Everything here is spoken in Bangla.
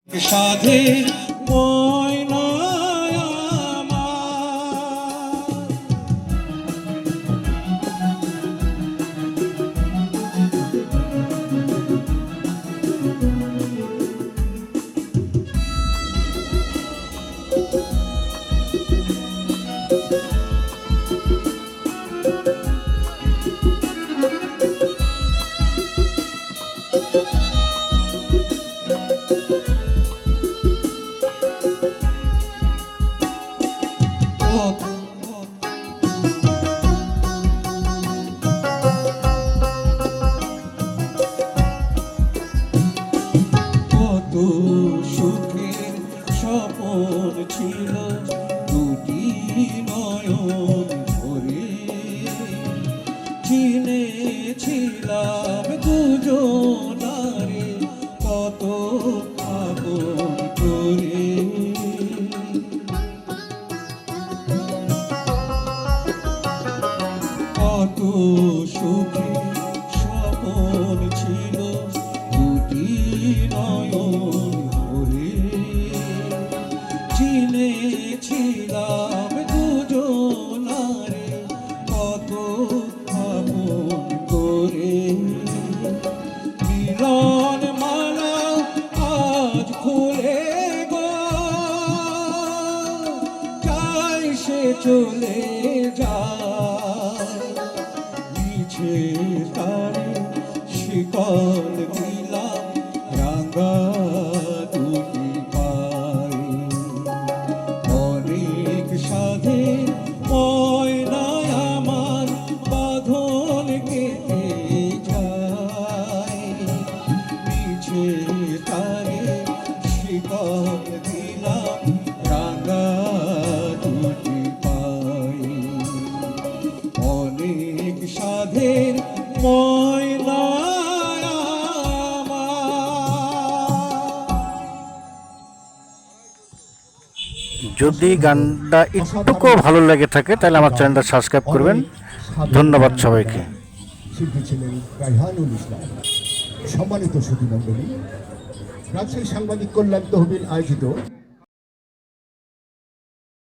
সাধের ময়না কত সুখের স্বপন ছিল দুটি নয়ন ভরে, চিনেছিলাম দুজনারে কত আপন করে। কত সুখে স্বপন ছিল দুটি নয়ন ভরে, চিনেছিলাম দুজনারে কত আপন করে। মিলন মালা আজ খুলে গো, যাই সে চলে যায়, মিছে তারে শিকল দিলাম রাঙা দুটি পায়ে। অনেক সাধের ময়নায় আমার বাঁধন কেটে যায়, মিছে তারে শিকল দিলাম রাঙা দুটি পায়ে। অনেক সাধের ময়না যদি গানটা একটুকু ভালো লেগে থাকে তাহলে আমার চ্যানেলটা সাবস্ক্রাইব করবেন। ধন্যবাদ সবাইকে। শিল্পী ছিলেন রায়হানুল ইসলাম। সম্মানিত সুধী মণ্ডলী, রাজশাহী সাংবাদিক কল্যাণ তহবিল আয়োজিত